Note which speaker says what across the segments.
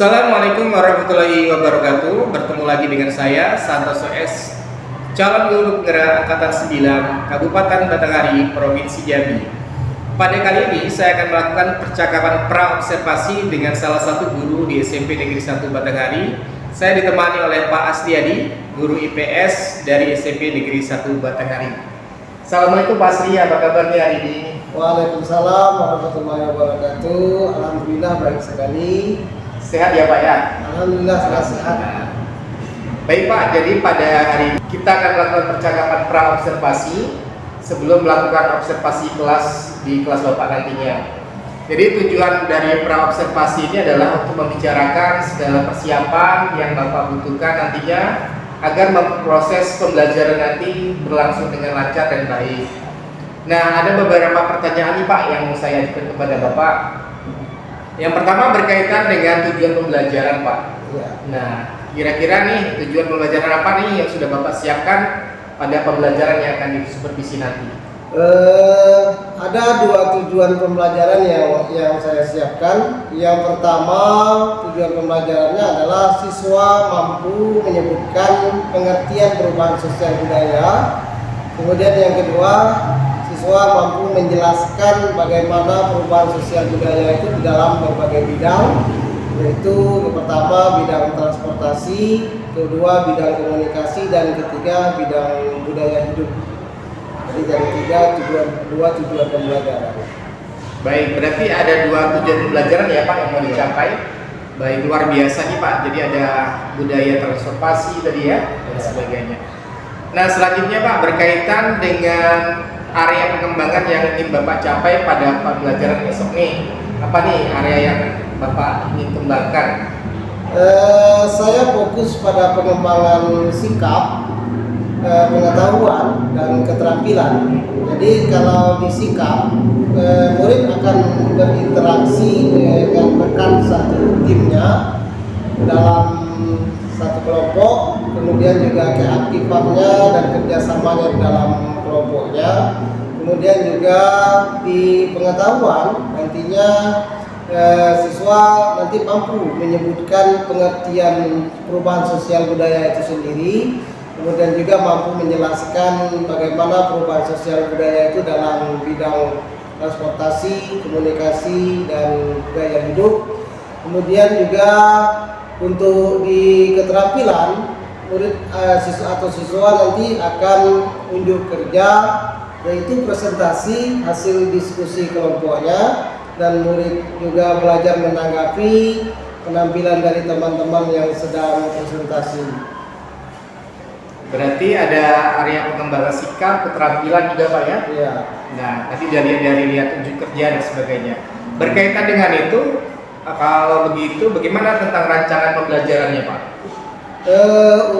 Speaker 1: Assalamualaikum warahmatullahi wabarakatuh. Bertemu lagi dengan saya Santoso S, calon guru penggerak angkatan 9 Kabupaten Batanghari, Provinsi Jambi. Pada kali ini saya akan melakukan percakapan pra-observasi dengan salah satu guru di SMP Negeri 1 Batanghari. Saya ditemani oleh Pak Asriadi, guru IPS dari SMP Negeri 1 Batanghari. Assalamualaikum Pak Asri, apa kabarnya hari ini?
Speaker 2: Waalaikumsalam warahmatullahi wabarakatuh. Alhamdulillah baik sekali.
Speaker 1: Sehat ya Pak ya?
Speaker 2: Alhamdulillah sehat.
Speaker 1: Baik Pak, jadi pada hari ini kita akan melakukan percakapan pra-observasi sebelum melakukan observasi kelas di kelas Bapak nantinya. Jadi tujuan dari pra-observasi ini adalah untuk membicarakan segala persiapan yang Bapak butuhkan nantinya agar proses pembelajaran nanti berlangsung dengan lancar dan baik. Nah, ada beberapa pertanyaan nih Pak yang mau saya ajukan kepada Bapak. Yang pertama berkaitan dengan tujuan pembelajaran Pak.
Speaker 2: Ya.
Speaker 1: Nah, kira-kira nih tujuan pembelajaran apa nih yang sudah Bapak siapkan pada pembelajaran yang akan disupervisi nanti?
Speaker 2: Ada dua tujuan pembelajaran yang saya siapkan. Yang pertama, tujuan pembelajarannya adalah siswa mampu menyebutkan pengertian perubahan sosial budaya. Kemudian yang kedua, siswa mampu menjelaskan bagaimana perubahan sosial budaya itu di dalam berbagai bidang, yaitu yang pertama bidang transportasi, kedua bidang komunikasi, dan ketiga bidang budaya hidup. Jadi dari dua tujuan pembelajaran.
Speaker 1: Baik, berarti ada dua tujuan pembelajaran ya Pak yang mau dicapai. Baik, luar biasa nih Pak. Jadi ada budaya transportasi tadi ya dan sebagainya. Nah, selanjutnya Pak berkaitan dengan area pengembangan yang ingin Bapak capai pada pembelajaran besok nih. Apa nih area yang Bapak ingin kembangkan?
Speaker 2: Saya fokus pada pengembangan sikap, pengetahuan, dan keterampilan. Jadi kalau di sikap, murid akan berinteraksi dengan rekan satu timnya dalam satu kelompok, kemudian juga keaktifannya dan kerjasamanya di dalam kelompoknya. Kemudian juga di pengetahuan nantinya siswa nanti mampu menyebutkan pengertian perubahan sosial budaya itu sendiri, kemudian juga mampu menjelaskan bagaimana perubahan sosial budaya itu dalam bidang transportasi, komunikasi, dan gaya hidup. Kemudian juga untuk di keterampilan, murid siswa nanti akan unjuk kerja, yaitu presentasi hasil diskusi kelompoknya, dan murid juga belajar menanggapi penampilan dari teman-teman yang sedang presentasi.
Speaker 1: Berarti ada area pengembangan sikap, keterampilan juga Pak ya?
Speaker 2: Iya.
Speaker 1: Nah, nanti dari lihat unjuk kerja dan sebagainya. Berkaitan dengan itu, kalau begitu bagaimana tentang rancangan pembelajarannya Pak?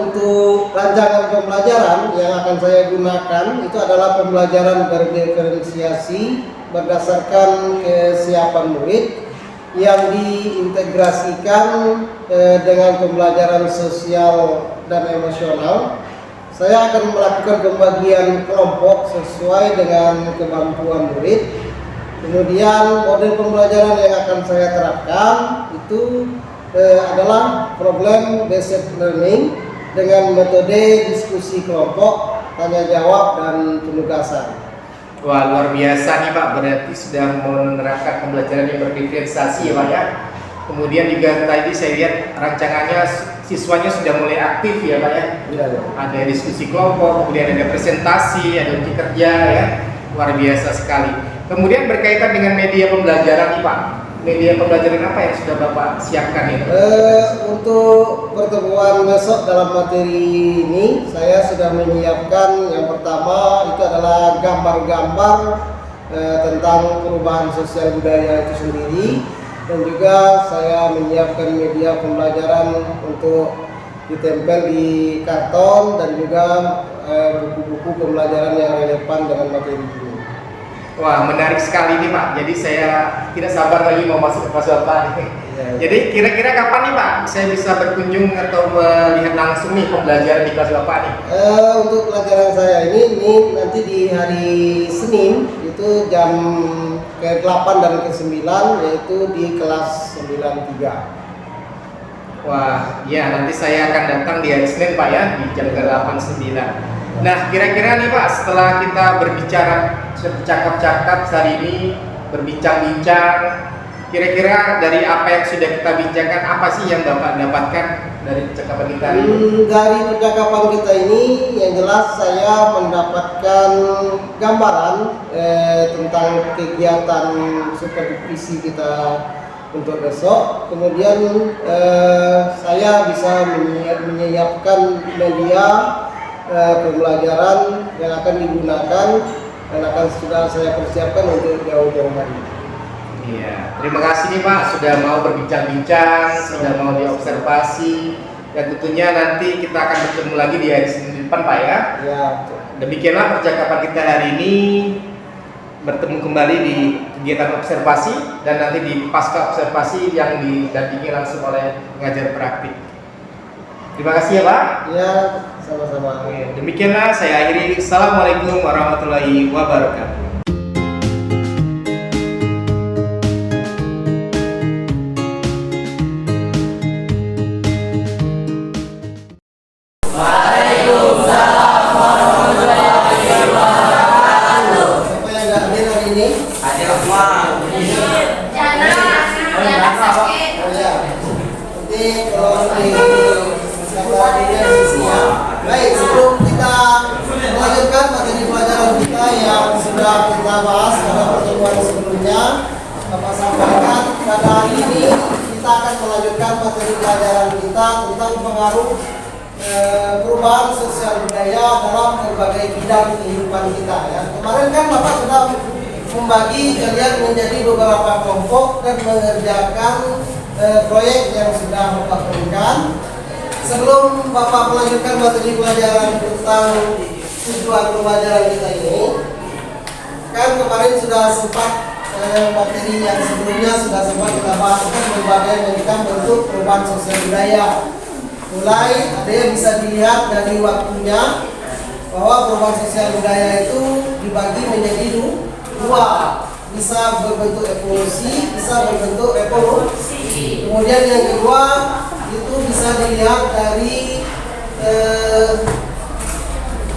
Speaker 2: Untuk rancangan pembelajaran yang akan saya gunakan itu adalah pembelajaran berdiferensiasi berdasarkan kesiapan murid yang diintegrasikan dengan pembelajaran sosial dan emosional. Saya akan melakukan pembagian kelompok sesuai dengan kemampuan murid. Kemudian model pembelajaran yang akan saya terapkan itu adalah problem based learning dengan metode diskusi kelompok, tanya jawab, dan penugasan.
Speaker 1: Wah, luar biasa nih Pak, berarti sudah menerapkan pembelajaran yang berdiferensiasi ya Pak ya. Kemudian juga tadi saya lihat rancangannya siswanya sudah mulai aktif ya Pak ya.
Speaker 2: Ya.
Speaker 1: Ada diskusi kelompok, kemudian ada presentasi, ada uji kerja ya. Luar biasa sekali. Kemudian berkaitan dengan media pembelajaran nih Pak. Media pembelajaran apa yang sudah Bapak siapkan ini?
Speaker 2: Untuk pertemuan besok dalam materi ini, saya sudah menyiapkan yang pertama itu adalah gambar-gambar tentang perubahan sosial budaya itu sendiri, dan juga saya menyiapkan media pembelajaran untuk ditempel di karton dan juga buku-buku pembelajaran yang relevan dengan materi ini.
Speaker 1: Wah, menarik sekali nih Pak. Jadi saya tidak sabar lagi mau masuk ke kelas Bapak nih.
Speaker 2: Ya.
Speaker 1: Jadi kira-kira kapan nih Pak saya bisa berkunjung atau melihat langsung nih pembelajaran di kelas Bapak nih?
Speaker 2: Untuk pelajaran saya ini nanti di hari Senin itu jam ke-8 dan ke-9, yaitu di kelas 93.
Speaker 1: Wah, ya nanti saya akan datang di hari Senin Pak ya, di jam 8.09. Nah, kira-kira nih Pak, setelah kita berbicara bercakap-cakap hari ini, berbincang-bincang, kira-kira dari apa yang sudah kita bincangkan, apa sih yang Bapak dapatkan dari percakapan kita hari ini?
Speaker 2: Dari percakapan kita ini, yang jelas saya mendapatkan gambaran tentang kegiatan supervisi kita untuk besok. Kemudian saya bisa menyiapkan media pembelajaran yang akan digunakan dan akan sudah saya persiapkan untuk jauh-jauh hari.
Speaker 1: Iya, terima kasih nih Pak sudah mau berbincang-bincang, sudah mau diobservasi, dan tentunya nanti kita akan bertemu lagi di hari Senin depan Pak ya.
Speaker 2: Ya.
Speaker 1: Demikianlah percakapan kita hari ini, bertemu kembali di kegiatan observasi dan nanti di pasca observasi yang didampingi langsung oleh pengajar praktik. Terima kasih ya Pak.
Speaker 2: Ya, sama-sama.
Speaker 1: Demikianlah saya akhiri. Assalamualaikum warahmatullahi wabarakatuh.
Speaker 2: Siapa yang nggak hadir hari ini? Oh ya, nanti kalau baik, sebelum kita melanjutkan materi pelajaran kita yang sudah kita bahas pada pertemuan sebelumnya, Bapak sampaikan pada hari ini kita akan melanjutkan materi pelajaran kita tentang pengaruh perubahan sosial budaya dalam berbagai bidang kehidupan kita. Ya. Kemarin kan Bapak sudah membagi kalian menjadi beberapa kelompok dan mengerjakan proyek yang sudah Bapak berikan. Sebelum Bapak melanjutkan materi pelajaran tentang tujuan pembelajaran kita ini, kan kemarin sudah sempat materi yang sebelumnya sudah sempat kita bahas berbagai macam bentuk perubahan sosial budaya. Mulai ada yang bisa dilihat dari waktunya bahwa perubahan sosial budaya itu dibagi menjadi dua, bisa berbentuk evolusi, bisa berbentuk revolusi. Kemudian yang kedua itu bisa dilihat dari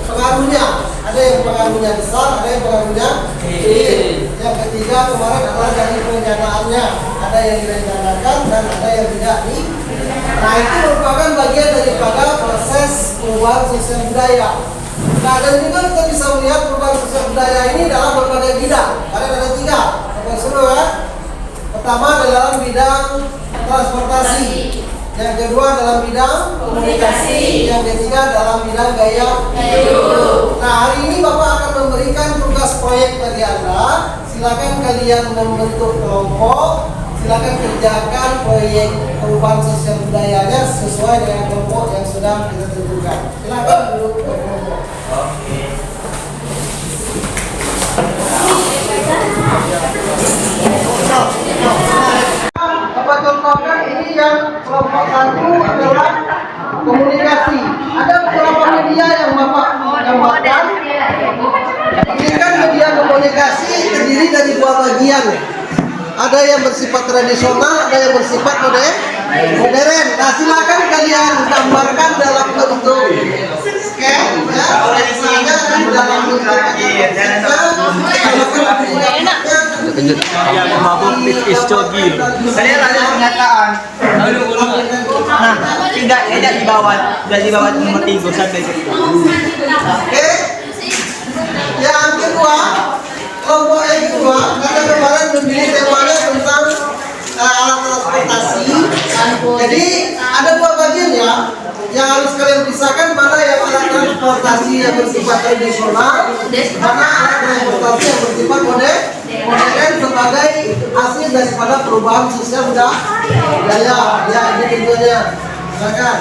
Speaker 2: pengaruhnya. Ada yang pengaruhnya besar, ada yang pengaruhnya kecil. Yang ketiga kemarin adalah dari perencanaannya. Ada yang direncanakan dan ada yang tidak Nah, itu merupakan bagian daripada proses perubahan sosial budaya. Nah, dan juga kita bisa melihat perubahan sosial budaya ini dalam berbagai bidang. Ada tiga. Bapak suruh ya. Pertama dalam bidang transportasi. Yang kedua dalam bidang komunikasi. Yang ketiga dalam bidang gaya hidup. Nah, hari ini Bapak akan memberikan tugas proyek bagi Anda. Silakan kalian membentuk kelompok. Silakan kerjakan proyek perubahan sosial budayanya sesuai dengan kelompok yang sudah kita tentukan. Silakan duduk ke kelompok. Bapak contohkan ini yang kelompok satu adalah komunikasi. Ada beberapa media yang Bapak gambarkan. Ini kan media komunikasi terdiri dari dua bagian. Ada yang bersifat tradisional, ada yang bersifat modern. Nah, silakan kalian gambarkan dalam bentuk scan, ya. Misalnya dalam bentuk
Speaker 3: yang mabuk is cogil. Saya ada pernyataan. Nah, tidak dibawa nomor 3 sampai ke.
Speaker 2: Oke. Yang kedua, kelompok yang kedua, karena kemarin memilih temanya tentang alat transportasi. Jadi ada dua bagian ya, yang harus kalian pisahkan mana yang alat transportasi yang bersifat tradisional, mana alat transportasi yang bersifat modern sebagai hasil daripada perubahan sosial budaya. Ya, ini tentunya. Silakan.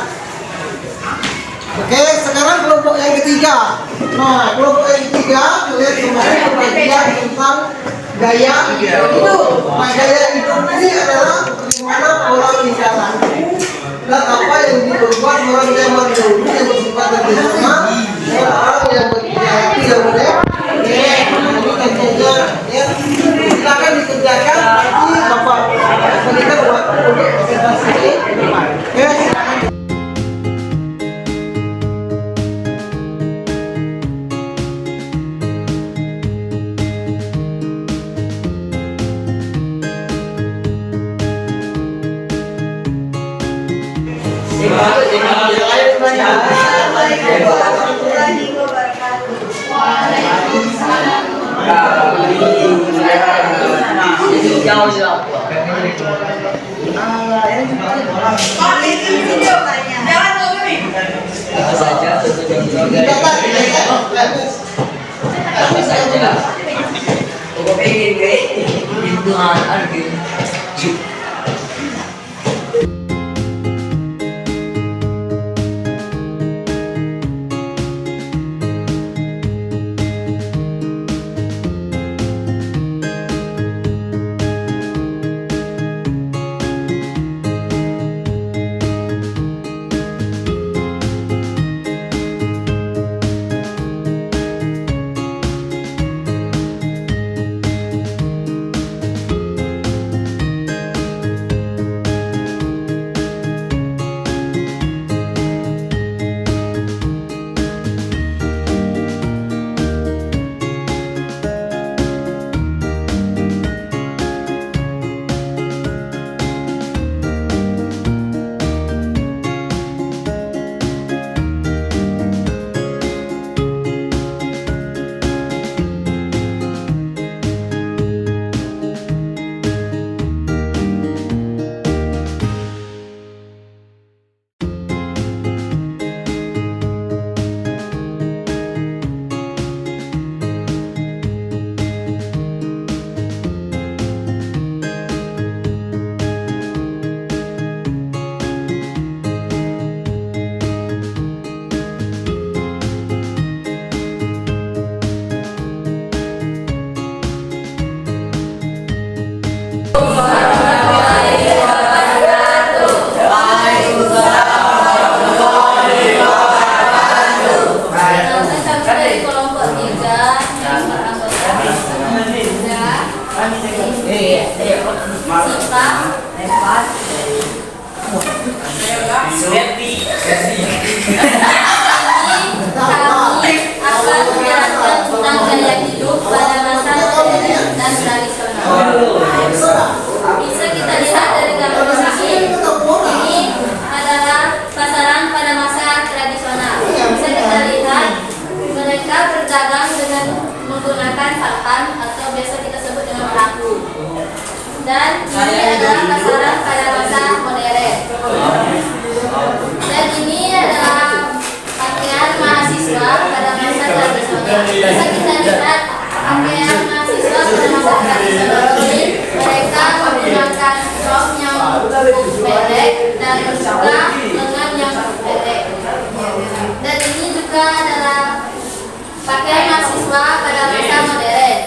Speaker 2: Oke, sekarang kelompok yang ketiga. Nah, kelompok yang ketiga kalian kemarin berbagian tentang gaya hidup. Nah, gaya hidup ini adalah bagaimana orang berjalan dan apa yang diperbuat orang zaman dahulu yang bersifat tradisional dan orang yang berkreasi yang modern. Ini tentunya ya silakan dikerjakan nanti Bapak berikan untuk presentasi ini. Oke.
Speaker 4: Bisa kita lihat dari gambar di sini. Ini adalah pasaran pada masa tradisional. Bisa kita lihat mereka berdagang dengan menggunakan papan atau biasa kita sebut dengan perahu. Dan ini adalah pasaran pada masa modern. Dan ini adalah pakaian mahasiswa pada masa tradisional. Bisa kita lihat pakaian mahasiswa pada masa tradisional ini mereka menggunakan rok yang pendek dan juga lengan yang pendek. Dan ini juga adalah pakaian mahasiswa pada masa modern.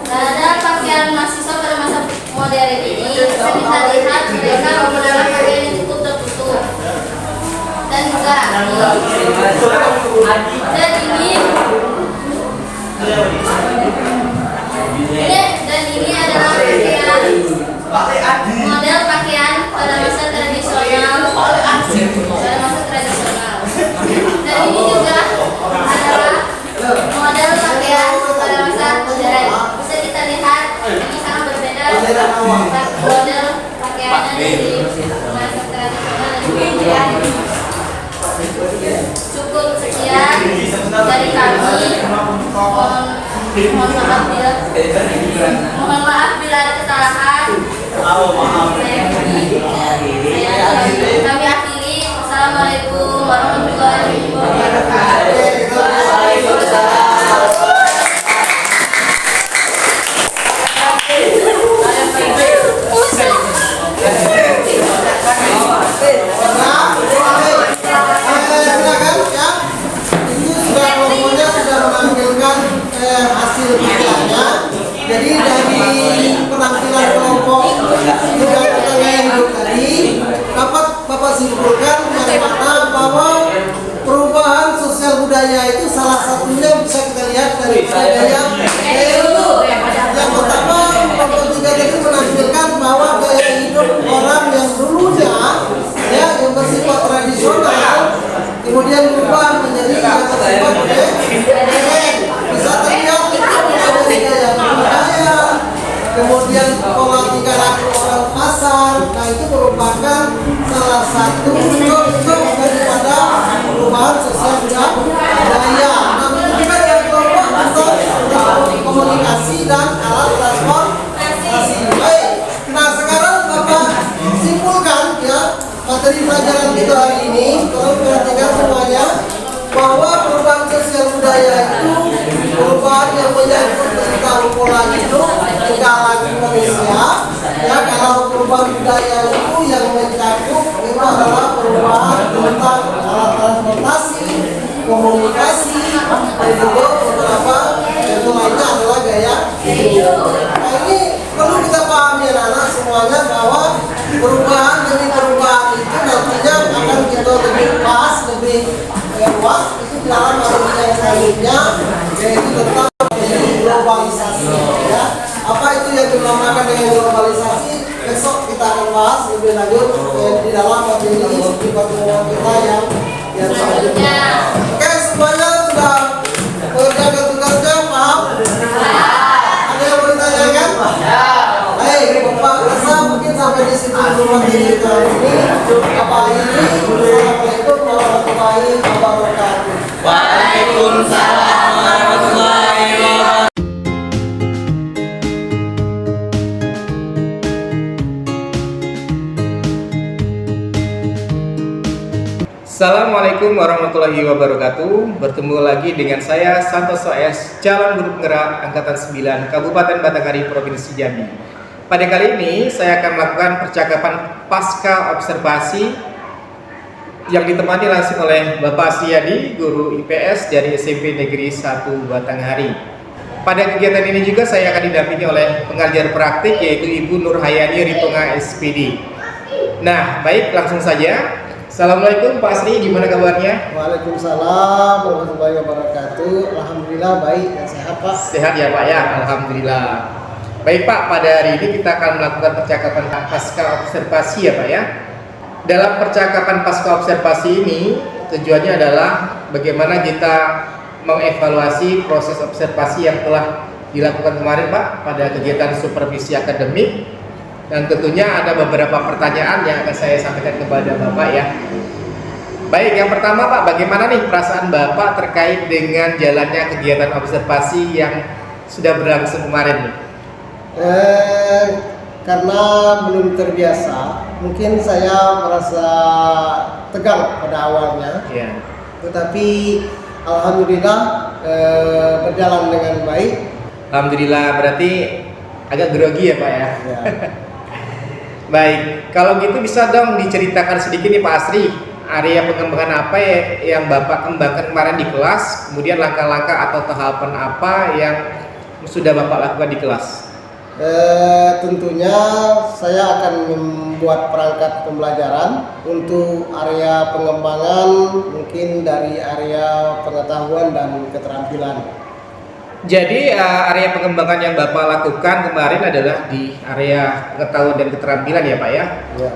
Speaker 4: Dan ada pakaian mahasiswa pada masa modern ini bisa kita lihat mereka menggunakan pakaian yang cukup tertutup dan juga rapi. Dan ini adalah model pakaian pada masa tradisional. Dan ini juga adalah model pakaian pada masa modern. Bisa kita lihat ini sangat berbeda dengan model pakaian dari masa tradisional dan modern. Cukup sekian dari kami. Mohon maaf bila ada kesalahan. Kami akhiri. Wassalamualaikum warahmatullahi
Speaker 2: hasil kerjanya. Jadi dari penampilan kelompok budaya yang hidup tadi dapat Bapak simpulkan yang mana bahwa perubahan sosial budaya itu salah satunya bisa kita lihat dari budaya yang pertama kelompok 3 itu menampilkan bahwa gaya hidup orang yang dulunya ya yang bersifat tradisional kemudian berubah menjadi yang bersifat modern. Bisa terlihat dari gaya budaya, kemudian pola tingkah laku orang pasar. Nah itu merupakan salah satu contoh komunikasi dan alat transportasi. Baik. Nah, sekarang Bapak simpulkan ya materi pelajaran kita hari ini. Tolong perhatikan semuanya bahwa perubahan sosial budaya itu perubahan yang menyangkut tentang pola hidup, tingkah laku manusia. Ya, kalau perubahan budaya itu yang mencakup itu adalah perubahan tentang alat transportasi, komunikasi, dan juga beberapa yang lainnya adalah gaya hidup. Nah, ini perlu kita pahami anak-anak semuanya bahwa perubahan demi perubahan itu nantinya akan kita lebih bahas lebih luas itu dalam materi yang selanjutnya, yaitu tentang globalisasi. Ya, apa itu yang dinamakan dengan globalisasi? Besok kita akan bahas lebih lanjut di dalam materi di pertemuan kita yang selanjutnya. Oke, semuanya sudah mengerjakan tugasnya, paham? Ada yang mau ditanyakan? Baik, Bapak rasa mungkin sampai di situ dulu materi kita ini. Apa ini? Assalamualaikum warahmatullahi wabarakatuh.
Speaker 3: Waalaikumsalam warahmatullahi wabarakatuh.
Speaker 1: Assalamualaikum warahmatullahi wabarakatuh. Bertemu lagi dengan saya Santoso S, Calon Guru Penggerak Angkatan 9 Kabupaten Batanghari Provinsi Jambi. Pada kali ini saya akan melakukan percakapan pasca observasi yang ditemani langsung oleh Bapak Siyadi, Guru IPS dari SMP Negeri 1 Batanghari. Pada kegiatan ini juga saya akan didampingi oleh pengajar praktik yaitu Ibu Nurhayani Ritonga SPD. Nah, baik langsung saja. Assalamualaikum Pak Sri, gimana kabarnya?
Speaker 2: Waalaikumsalam warahmatullahi wabarakatuh. Alhamdulillah baik dan sehat Pak.
Speaker 1: Sehat ya Pak ya, Alhamdulillah. Baik Pak, pada hari ini kita akan melakukan percakapan pasca observasi ya Pak ya. Dalam percakapan pasca observasi ini tujuannya adalah bagaimana kita mengevaluasi proses observasi yang telah dilakukan kemarin Pak pada kegiatan supervisi akademik. Dan tentunya ada beberapa pertanyaan yang akan saya sampaikan kepada Bapak ya. Baik, yang pertama Pak, bagaimana nih perasaan Bapak terkait dengan jalannya kegiatan observasi yang sudah berlangsung kemarin nih?
Speaker 2: Karena belum terbiasa, mungkin saya merasa tegang pada awalnya.
Speaker 1: Ya.
Speaker 2: Tetapi alhamdulillah berjalan dengan baik.
Speaker 1: Alhamdulillah, berarti agak grogi ya Pak ya?
Speaker 2: Ya.
Speaker 1: Baik, kalau gitu bisa dong diceritakan sedikit nih Pak Asri, area pengembangan apa yang Bapak kembangkan kemarin di kelas, kemudian langkah-langkah atau tahapan apa yang sudah Bapak lakukan di kelas?
Speaker 2: Tentunya saya akan membuat perangkat pembelajaran untuk area pengembangan, mungkin dari area pengetahuan dan keterampilan.
Speaker 1: Jadi area pengembangan yang Bapak lakukan kemarin adalah di area pengetahuan dan keterampilan ya Pak ya?
Speaker 2: Ya.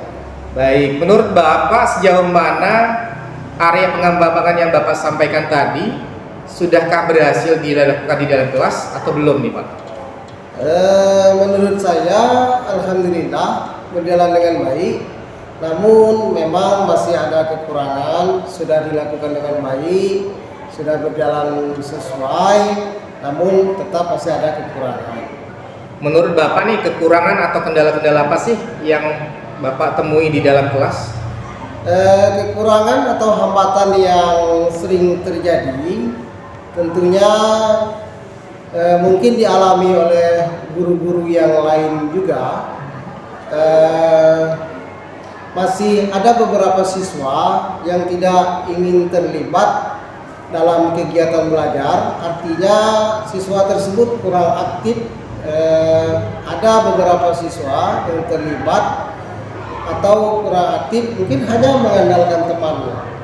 Speaker 1: Baik, menurut Bapak sejauh mana area pengembangan yang Bapak sampaikan tadi sudahkah berhasil dilakukan di dalam kelas atau belum nih Pak?
Speaker 2: Menurut saya alhamdulillah berjalan dengan baik. Namun memang masih ada kekurangan, sudah dilakukan dengan baik, sudah berjalan sesuai, namun tetap masih ada kekurangan.
Speaker 1: Menurut Bapak nih kekurangan atau kendala-kendala apa sih yang Bapak temui di dalam kelas?
Speaker 2: Kekurangan atau hambatan yang sering terjadi tentunya mungkin dialami oleh guru-guru yang lain juga. Masih ada beberapa siswa yang tidak ingin terlibat dalam kegiatan belajar, artinya siswa tersebut kurang aktif. Ada beberapa siswa yang terlibat atau kurang aktif, mungkin hanya mengandalkan temannya.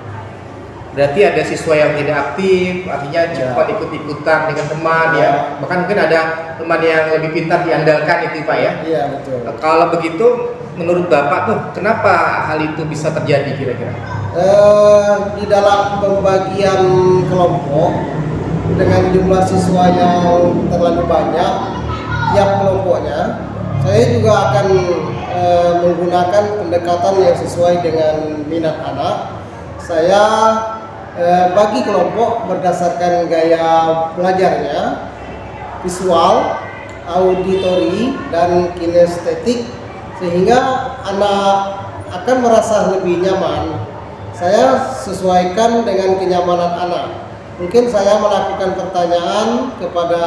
Speaker 1: Berarti ada siswa yang tidak aktif, artinya cepat ikut-ikutan dengan teman ya. Bahkan mungkin ada teman yang lebih pintar diandalkan itu Pak ya.
Speaker 2: Iya betul.
Speaker 1: Kalau begitu menurut Bapak tuh kenapa hal itu bisa terjadi kira-kira?
Speaker 2: Di dalam pembagian kelompok dengan jumlah siswa yang terlalu banyak tiap kelompoknya, saya juga akan menggunakan pendekatan yang sesuai dengan minat anak. Saya bagi kelompok berdasarkan gaya belajarnya. visual, auditori, dan kinestetik, sehingga anak akan merasa lebih nyaman. Saya sesuaikan dengan kenyamanan anak. Mungkin saya melakukan pertanyaan kepada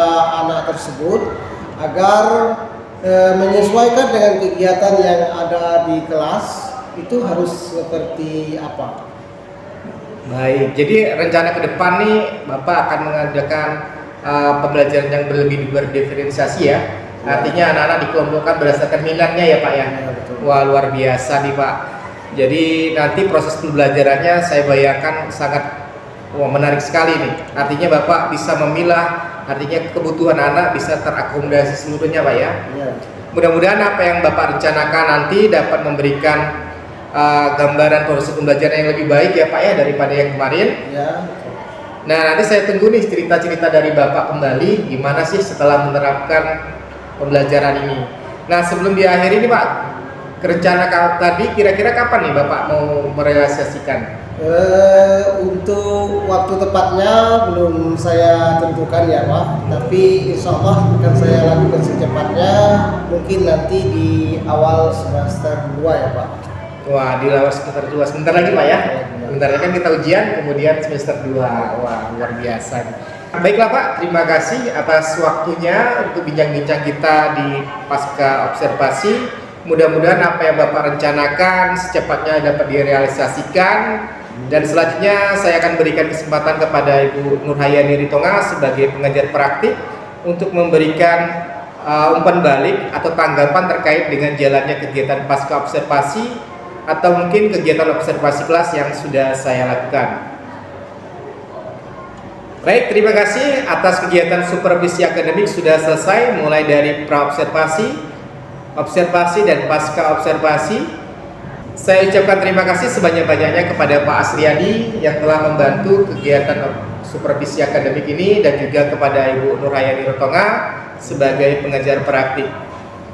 Speaker 2: anak tersebut agar menyesuaikan dengan kegiatan yang ada di kelas itu harus seperti apa.
Speaker 1: Baik, jadi rencana ke depan nih Bapak akan mengadakan pembelajaran yang lebih berdiferensiasi ya. Artinya anak-anak dikelompokkan berdasarkan minatnya ya Pak ya.
Speaker 2: Ya, betul.
Speaker 1: Wah, luar biasa nih Pak. Jadi nanti proses pembelajarannya saya bayangkan sangat menarik sekali nih. Artinya Bapak bisa memilah, artinya kebutuhan anak bisa terakomodasi seluruhnya Pak ya.
Speaker 2: Ya.
Speaker 1: Mudah-mudahan apa yang Bapak rencanakan nanti dapat memberikan gambaran proses pembelajaran yang lebih baik ya Pak ya daripada yang kemarin.
Speaker 2: Ya.
Speaker 1: Nah, nanti saya tunggu nih cerita-cerita dari Bapak kembali gimana sih setelah menerapkan pembelajaran ini. Nah, sebelum diakhiri nih Pak, rencana tadi kira-kira kapan nih Bapak mau merealisasikan?
Speaker 2: Untuk waktu tepatnya belum saya tentukan ya Pak, tapi insya Allah akan saya lakukan secepatnya, mungkin nanti di awal semester 2 ya Pak.
Speaker 1: Wah, di awal semester 2, sebentar lagi Pak ya? Bentar lagi kan kita ujian, kemudian semester 2. Wah, luar biasa. Baiklah Pak, terima kasih atas waktunya untuk bincang-bincang kita di pasca observasi. Mudah-mudahan apa yang Bapak rencanakan secepatnya dapat direalisasikan. Dan selanjutnya saya akan berikan kesempatan kepada Ibu Nurhayani Ritonga sebagai pengajar praktik untuk memberikan umpan balik atau tanggapan terkait dengan jalannya kegiatan pasca observasi atau mungkin kegiatan observasi kelas yang sudah saya lakukan. Baik, terima kasih atas kegiatan supervisi akademik sudah selesai mulai dari pra-observasi, observasi dan pasca observasi. Saya ucapkan terima kasih sebanyak-banyaknya kepada Pak Asriyadi yang telah membantu kegiatan supervisi akademik ini dan juga kepada Ibu Nurhayani Ritonga sebagai pengajar praktik.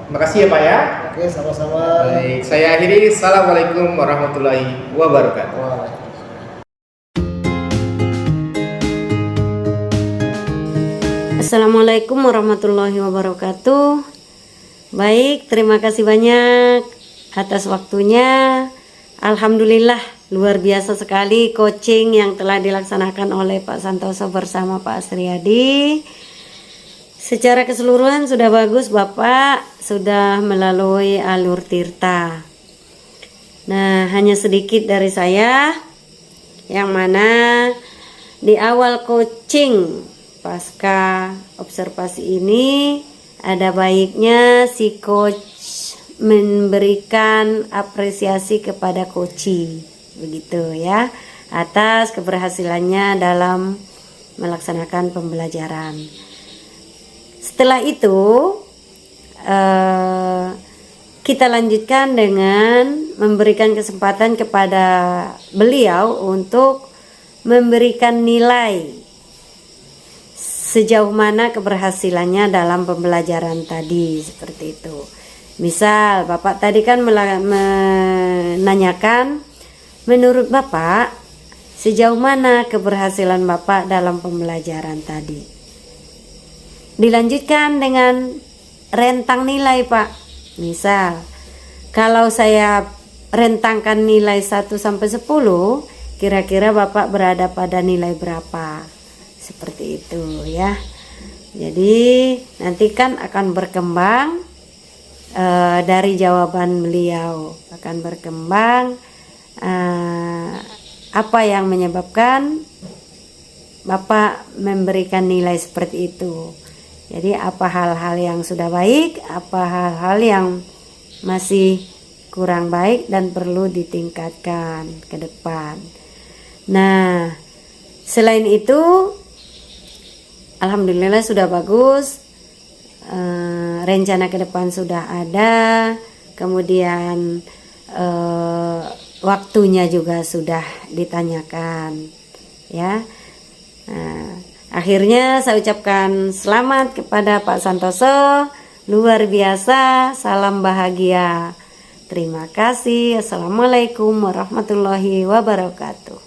Speaker 1: Terima kasih ya Pak ya.
Speaker 2: Oke, sama-sama.
Speaker 1: Baik, saya akhiri. Assalamualaikum warahmatullahi wabarakatuh.
Speaker 2: Wah.
Speaker 5: Assalamualaikum warahmatullahi wabarakatuh. Baik, terima kasih banyak atas waktunya. Alhamdulillah, luar biasa sekali coaching yang telah dilaksanakan oleh Pak Santoso bersama Pak Asriyadi. Secara keseluruhan sudah bagus, Bapak sudah melalui alur tirta. Nah, hanya sedikit dari saya, yang mana di awal coaching pasca observasi ini ada baiknya si coach memberikan apresiasi kepada coachee, begitu ya, atas keberhasilannya dalam melaksanakan pembelajaran. Setelah itu kita lanjutkan dengan memberikan kesempatan kepada beliau untuk memberikan nilai sejauh mana keberhasilannya dalam pembelajaran tadi, seperti itu. Misal Bapak tadi kan menanyakan, menurut Bapak sejauh mana keberhasilan Bapak dalam pembelajaran tadi. Dilanjutkan dengan rentang nilai Pak. Misal kalau saya rentangkan nilai 1 sampai 10, kira-kira Bapak berada pada nilai berapa? Seperti itu ya. Jadi nanti kan akan berkembang dari jawaban beliau, akan berkembang apa yang menyebabkan Bapak memberikan nilai seperti itu. Jadi apa hal-hal yang sudah baik, apa hal-hal yang masih kurang baik dan perlu ditingkatkan ke depan. Nah, selain itu alhamdulillah sudah bagus, rencana ke depan sudah ada, kemudian waktunya juga sudah ditanyakan ya. Nah, akhirnya saya ucapkan selamat kepada Pak Santoso, luar biasa, salam bahagia. Terima kasih. Assalamualaikum warahmatullahi wabarakatuh.